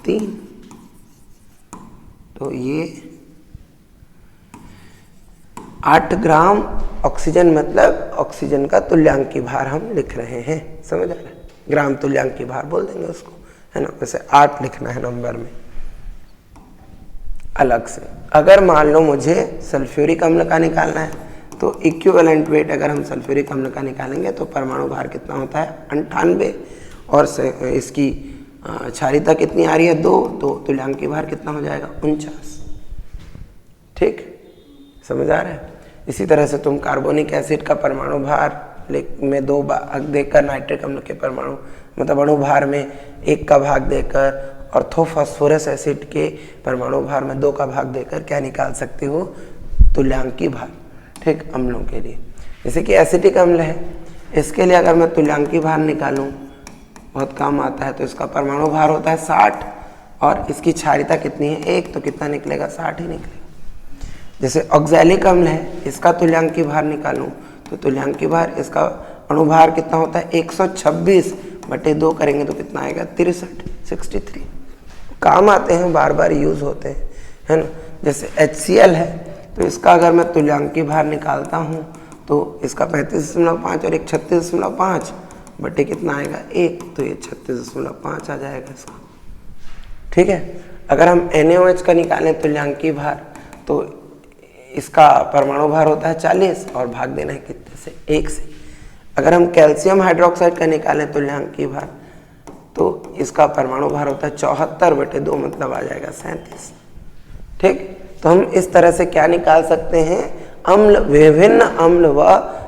3। तो ये 8 ग्राम ऑक्सीजन, मतलब ऑक्सीजन का तुल्यांकी भार हम लिख रहे हैं, समझ आ रहा है। ग्राम तुल्यांकी भार बोल देंगे उसको, है ना। वैसे 8 लिखना है नंबर में अलग से। अगर मान लो मुझे सल्फ्यूरिक अम्ल का निकालना है तो इक्विवेलेंट वेट अगर हम सल्फ्यूरिक अम्ल का निकालेंगे तो परमाणु भार कितना होता है 98, और इसकी क्षारीयता कितनी आ रही है 2, तो तुल्यांकी भार कितना हो जाएगा 49। ठीक, समझ आ रहा है। इसी तरह से तुम कार्बोनिक एसिड का परमाणु भार में 2 भाग देकर, नाइट्रिक अम्ल के परमाणु मतलब अणु भार में 1 का भाग देकर, ऑर्थोफॉस्फोरस एसिड के परमाणु भार में 2 का भाग देकर क्या निकाल सकते हो तुल्यांकी भार। ठीक, अम्लों के लिए, जैसे कि एसिटिक अम्ल है, इसके लिए अगर मैं तुल्यांकी भार निकालूं बहुत काम आता है, तो इसका परमाणु भार होता है 60, और इसकी क्षारीयता कितनी है 1, तो कितना निकलेगा 60 ही निकलेगा। जैसे ऑक्सैलिक अम्ल है, इसका तुल्यांकी भार निकालूं तो तुल्यांकी भार, इसका अणुभार कितना होता है 126/2 करेंगे तो कितना आएगा 63 काम आते हैं, बार बार यूज होते हैं, है ना। जैसे HCl है, तो इसका अगर मैं तुल्यांकी भार निकालता हूँ तो इसका 35.5 और एक 36.5 बटे कितना आएगा 1, तो ये 36.5 आ जाएगा इसका। ठीक है, अगर हम NaOH का निकालें तुल्यांकी भार तो इसका परमाणु भार होता है 40, और भाग देना है कितने से 1 से। अगर हम कैल्शियम हाइड्रोक्साइड का निकालें तुल्यांकी भार तो इसका परमाणु भार होता है 74/2, मतलब आ जाएगा 37। ठीक, तो हम इस तरह से क्या निकाल सकते हैं, अम्ल, विभिन्न अम्ल व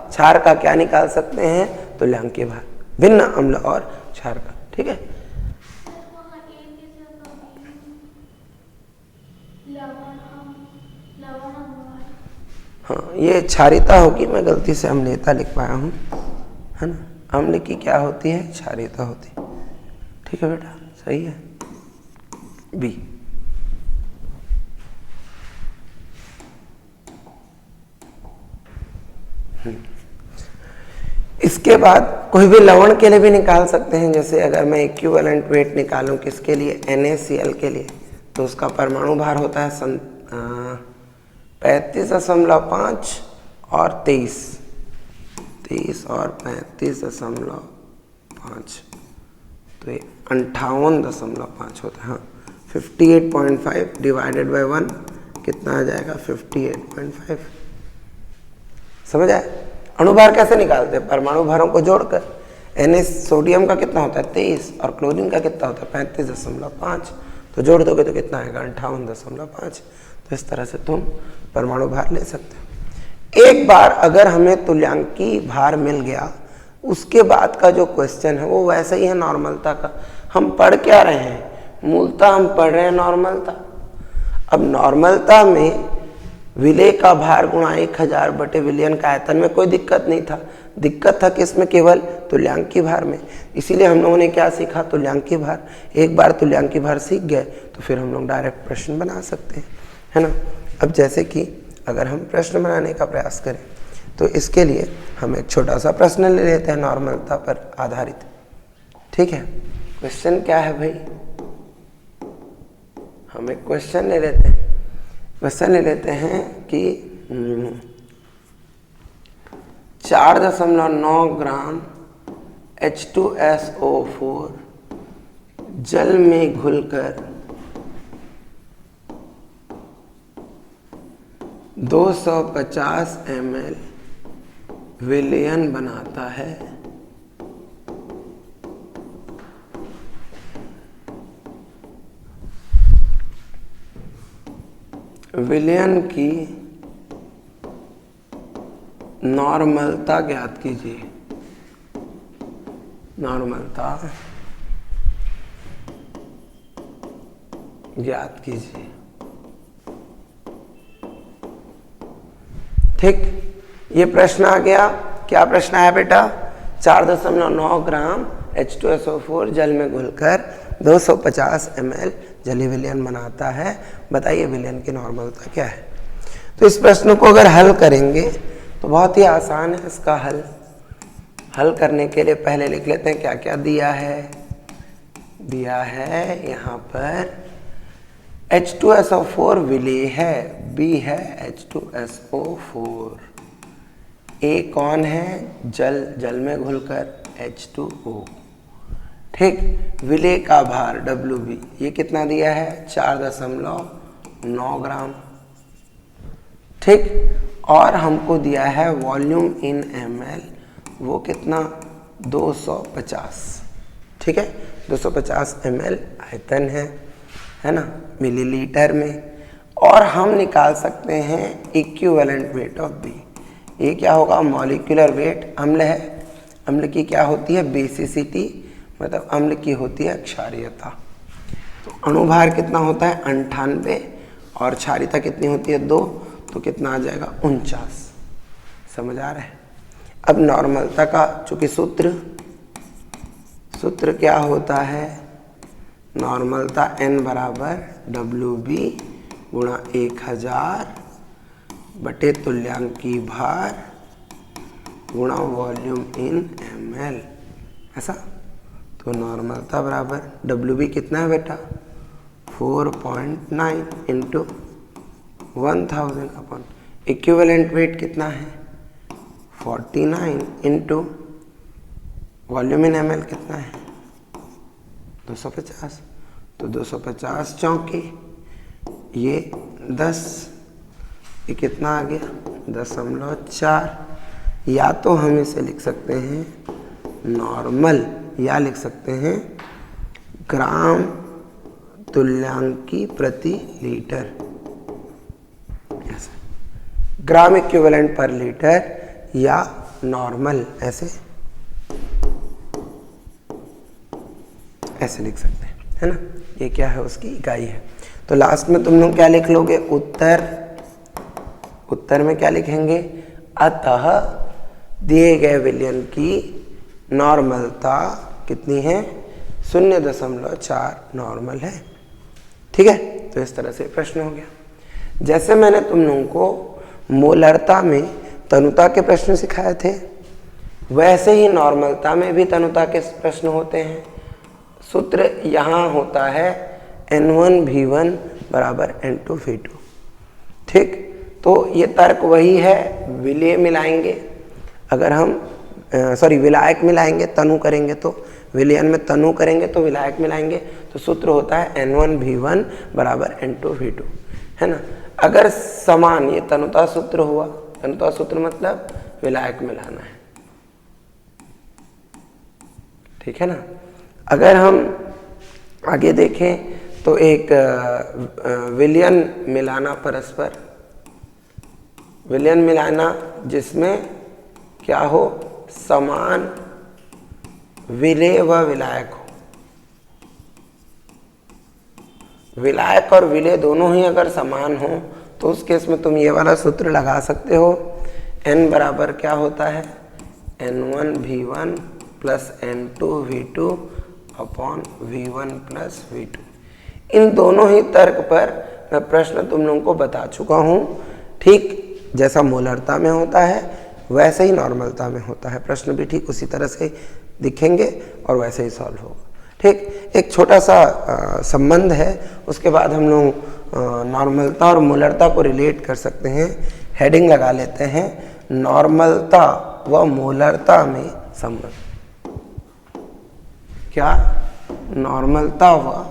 क्षार का क्या निकाल सकते हैं तुल्यांकी भार, भिन्न अम्ल और क्षार का। ठीक है, हाँ, ये क्षारीयता होगी, मैं गलती से अम्लीयता लिख पाया हूँ, है ना। अम्ल की क्या होती है, क्षारीयता होती है। ठीक है बेटा, सही है बी। इसके बाद कोई भी लवण के लिए भी निकाल सकते हैं। जैसे अगर मैं इक्विवेलेंट वेट निकालूं किसके लिए, NaCl के लिए, तो उसका परमाणु भार होता है 35.5 और 23 और 35.5, तो ये 58.5 होता है। हाँ, 58.5 डिवाइडेड बाय 1 कितना आ जाएगा 58.5। समझ आए। अणुभार कैसे निकालते हैं, परमाणु भारों को जोड़कर, Na सोडियम का कितना होता है 23 और क्लोरीन का कितना होता है 35.5, तो जोड़ दोगे तो कितना आएगा 58.5। तो इस तरह से तुम परमाणु भार ले सकते हो। एक बार अगर हमें तुल्यांकी भार मिल गया, उसके बाद का जो क्वेश्चन है वो वैसे ही है नॉर्मलता का। हम पढ़ क्या रहे हैं, मूलतः हम पढ़ रहे हैं नॉर्मलता। अब नॉर्मलता में विलेय का भार गुणा 1000 बटे विलयन का आयतन में कोई दिक्कत नहीं था, दिक्कत था किसमें, केवल तुल्यांकी भार में। इसीलिए हम लोगों ने क्या सीखा, तुल्यांकी भार। एक बार तुल्यांकी भार सीख गए तो फिर हम लोग डायरेक्ट प्रश्न बना सकते हैं, है ना। अब जैसे कि अगर हम प्रश्न बनाने का प्रयास करें तो इसके लिए हम एक छोटा सा प्रश्न ले लेते हैं नॉर्मलता पर आधारित। ठीक है, क्वेश्चन क्या है भाई, हम एक क्वेश्चन ले लेते हैं। क्वेश्चन ले लेते हैं कि 4.9 ग्राम H2SO4 जल में घुलकर 250 ml विलयन बनाता है। विलयन की नॉर्मलता ज्ञात कीजिए। नॉर्मलता ज्ञात कीजिए। ठीक, ये प्रश्न आ गया। क्या प्रश्न आया बेटा, 4.9 ग्राम H2SO4 जल में घुलकर 250 ml जलीय विलयन बनाता है, बताइए विलयन की नॉर्मलता क्या है। तो इस प्रश्न को अगर हल करेंगे तो बहुत ही आसान है। इसका हल करने के लिए पहले लिख लेते हैं क्या क्या दिया है। दिया है यहाँ पर H2SO4 विलेय है, B है H2SO4, A कौन है, जल में घुलकर H2O। ठीक, विलेय का भार WB ये कितना दिया है 4.9 ग्राम। ठीक, और हमको दिया है वॉल्यूम इन ml, वो कितना 250। ठीक है, 250 ml आयतन है ना, मिलीलीटर में। और हम निकाल सकते हैं इक्विवेलेंट वेट ऑफ B। ये क्या होगा, मॉलिक्यूलर वेट। अम्ल है, अम्ल की क्या होती है बेसिसिटी, मतलब अम्ल की होती है क्षारीयता। तो अणुभार कितना होता है 98 और क्षारीयता कितनी होती है 2, तो कितना आ जाएगा 49। समझ आ रहा है। अब नॉर्मलता का चूंकि सूत्र क्या होता है, नॉर्मलता N बराबर WB गुणा 1000 बटे तुल्यांकी भार गुणा वॉल्यूम इन ml, ऐसा। तो नॉर्मलता बराबर WB कितना है बेटा 4.9 इंटू 1000 अपॉन इक्विवेलेंट वेट कितना है 49 इंटू वॉल्यूम इन ml कितना है 250। तो 250 चौके ये 10, ये कितना आ गया 0.4। या तो हम इसे लिख सकते हैं नॉर्मल, या लिख सकते हैं ग्राम तुल्यांकी प्रति लीटर, ऐसे ग्राम इक्विवेलेंट पर लीटर या नॉर्मल, ऐसे लिख सकते हैं, है ना। ये क्या है, उसकी इकाई है। तो लास्ट में तुम लोग क्या लिख लोगे, उत्तर में क्या लिखेंगे, अतः दिए गए विलयन की नॉर्मलता कितनी है 0.4 नॉर्मल है। ठीक है, तो इस तरह से प्रश्न हो गया। जैसे मैंने तुम लोगों को मोलरता में तनुता के प्रश्न सिखाए थे, वैसे ही नॉर्मलता में भी तनुता के प्रश्न होते हैं। सूत्र यहाँ होता है N1V1 बराबर N2V2। ठीक, तो ये तर्क वही है, विलेय मिलाएंगे, अगर हम विलायक मिलाएंगे, तनु करेंगे तो विलयन में तनु करेंगे तो विलायक मिलाएंगे, तो सूत्र होता है N1V1 बराबर N2V2, है ना। अगर समान ये तनुता सूत्र हुआ, तनुता सूत्र मतलब विलायक मिलाना है, ठीक है ना। अगर हम आगे देखें तो एक विलयन मिलाना परस्पर, विलयन मिलाना जिसमें क्या हो, समान विलेय व विलायक हो। विलायक और विलेय दोनों ही अगर समान हो तो उस केस में तुम ये वाला सूत्र लगा सकते हो, n बराबर क्या होता है, n1 v1 plus n2 v2 upon v1 plus v2। इन दोनों ही तर्क पर मैं प्रश्न तुम लोगों को बता चुका हूँ। ठीक जैसा मोलरता में होता है वैसे ही नॉर्मलता में होता है, प्रश्न भी ठीक उसी तरह से दिखेंगे और वैसे ही सॉल्व होगा। ठीक, एक छोटा सा संबंध है, उसके बाद हम लोग नॉर्मलता और मोलरता को रिलेट कर सकते हैं। हेडिंग लगा लेते हैं, नॉर्मलता व मोलरता में संबंध। क्या, नॉर्मलता व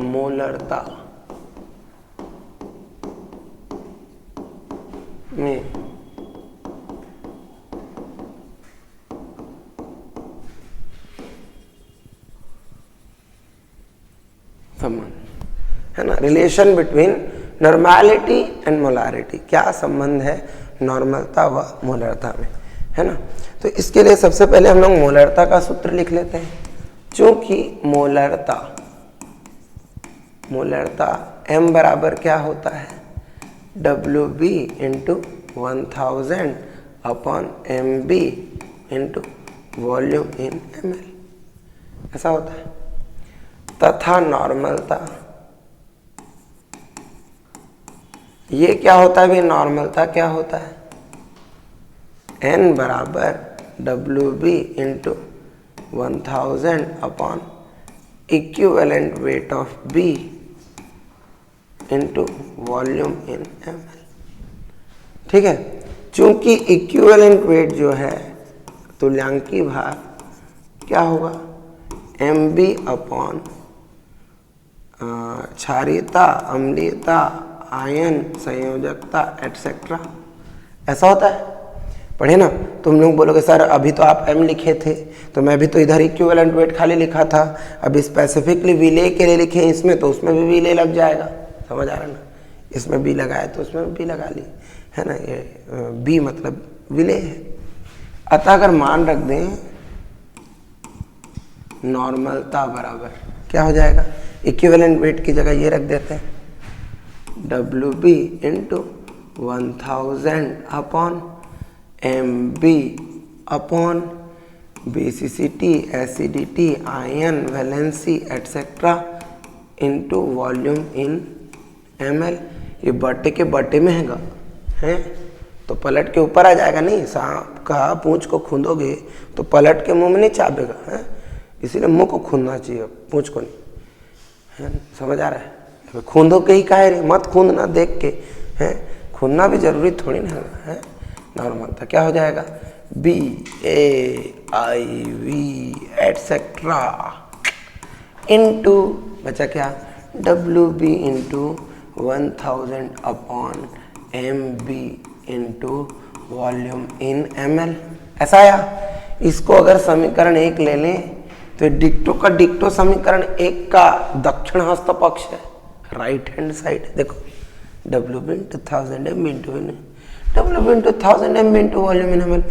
मोलरता में संबंध है ना, relation between normality and molarity. क्या संबंध है नॉर्मलता व मोलरता में, है ना। तो इसके लिए सबसे पहले हम लोग मोलरता का सूत्र लिख लेते हैं। चूंकि मोलरता m बराबर क्या होता है, WB into 1000 upon MB into volume इन ml, ऐसा होता है। तथा नॉर्मलता, ये क्या होता है भाई, नॉर्मलता क्या होता है, n बराबर WB into 1000 upon equivalent weight of B into volume in ml। ठीक है, चूंकि इक्विवेलेंट वेट जो है तुल्यांकी भार क्या होगा, MB अपॉन क्षारीयता, अम्लीयता, आयन संयोजकता एटसेट्रा, ऐसा होता है। पढ़े ना, तुम लोग बोलोगे सर अभी तो आप m लिखे थे, तो मैं भी तो इधर इक्विवेलेंट वेट खाली लिखा था, अब स्पेसिफिकली विलेय के लिए लिखे इसमें, तो उसमें भी विलेय लग जाएगा। समझ आ रहा ना, इसमें भी लगाए तो उसमें भी लगा ली, है ना, ये बी मतलब विलेय है। अतः अगर मान रख दें नॉर्मलता बराबर क्या हो जाएगा, इक्विवेलेंट वेट की जगह ये रख देते हैं WB into 1000 upon MB upon basicity, acidity, ion, valency etcetera into volume इन ml। ये बटे के बटे में है तो पलट के ऊपर आ जाएगा, नहीं सांप का पूंछ को खूंदोगे तो पलट के मुंह में नहीं चाबेगा, है, इसीलिए मुंह को खूंदना चाहिए, पूंछ को नहीं, है, समझ आ रहा है। खूंदो के ही काहे रे, मत खूंदना देख के, है, खूंदना भी जरूरी थोड़ी ना है। नॉर्मलता क्या हो जाएगा, BAIV एटसेट्रा इंटू बचा क्या, WB into 1000 upon MB into volume इन ml, ऐसा आया। इसको अगर समीकरण 1 ले लें तो डिक्टो का डिक्टो समीकरण 1 का दक्षिण हस्त पक्ष है, राइट हैंड साइड। देखो WB into 1000 M into WB into 1000 M into volume इन ml,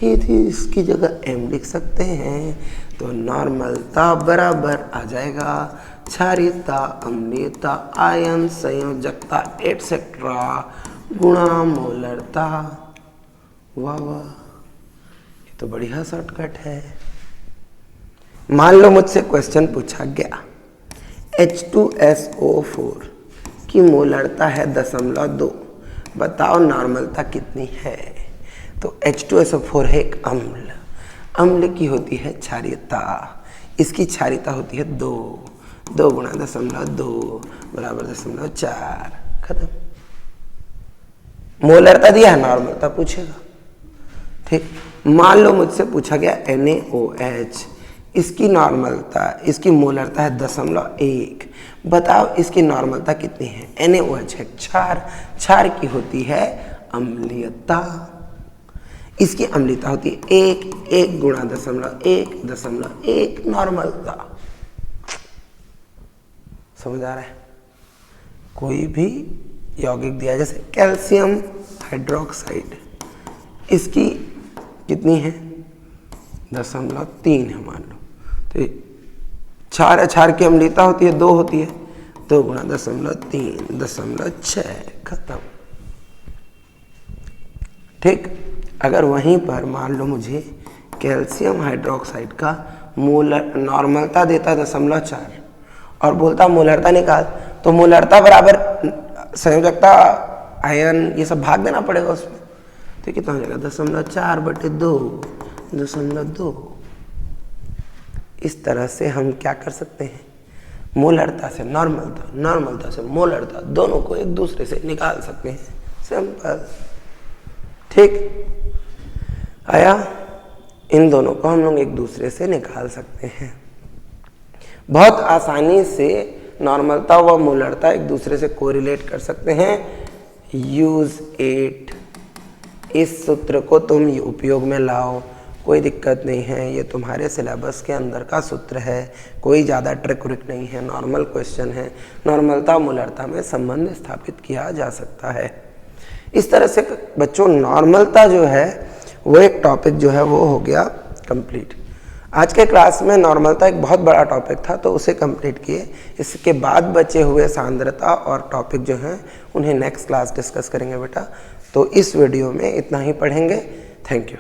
ये थी, इसकी जगह m लिख सकते हैं। तो नॉर्मलता बराबर आ जाएगा क्षारीयता, अम्लीयता, आयन संयोजकता एटसेट्रा गुणा मोलरता। वाह वाह, ये तो बढ़िया शॉर्टकट है। मान लो मुझसे क्वेश्चन पूछा गया H2SO4 की मोलरता है 0.2, बताओ नॉर्मलता कितनी है। तो H2SO4 है एक अम्ल, अम्ल की होती है क्षारीयता, इसकी क्षारीयता होती है 2 गुणा 0.2 बराबर 0.4, खत्म। मोलरता दिया है, नॉर्मलता पूछेगा। ठीक, मान लो मुझसे पूछा गया NaOH, इसकी नॉर्मलता, इसकी मोलरता है 0.1, बताओ इसकी नॉर्मलता कितनी है। NaOH है क्षार, क्षार की होती है अम्लीयता। इसकी अम्लीयता होती है 1 गुणा 0.1 नॉर्मलता। समझ आ रहा है? कोई भी यौगिक दिया जैसे कैल्शियम हाइड्रोक्साइड, इसकी कितनी है 0.3 है मान लो, तो क्षार की अम्लीयता होती है 2 होती है, 2 गुणा 0.3 0.6 खत्म। ठीक, अगर वहीं पर मान लो मुझे कैल्शियम हाइड्रोक्साइड का मोलर नॉर्मलता देता 0.4 और बोलता मोलरता निकाल, तो मोलरता बराबर संयोजकता आयन ये सब भाग देना पड़ेगा उसमें, तो कितना हो जाएगा 0.4/2 इस तरह से हम क्या कर सकते हैं, मोलरता से नॉर्मलता, नॉर्मलता से मोलरता, दोनों को एक दूसरे से निकाल सकते हैं। सिंपल। ठीक आया? इन दोनों को हम लोग एक दूसरे से निकाल सकते हैं। बहुत आसानी से नॉर्मलता व मोलरता एक दूसरे से कोरिलेट कर सकते हैं। यूज इट, इस सूत्र को तुम उपयोग में लाओ, कोई दिक्कत नहीं है। ये तुम्हारे सिलेबस के अंदर का सूत्र है, कोई ज़्यादा ट्रिक व्रिक नहीं है, नॉर्मल क्वेश्चन है। नॉर्मलता मोलरता में संबंध स्थापित किया जा सकता है। इस तरह से बच्चों नॉर्मलता जो है वो एक टॉपिक जो है वो हो गया कंप्लीट। आज के क्लास में नॉर्मलता एक बहुत बड़ा टॉपिक था तो उसे कंप्लीट किए। इसके बाद बचे हुए सांद्रता और टॉपिक जो हैं उन्हें नेक्स्ट क्लास डिस्कस करेंगे बेटा। तो इस वीडियो में इतना ही पढ़ेंगे। Thank you.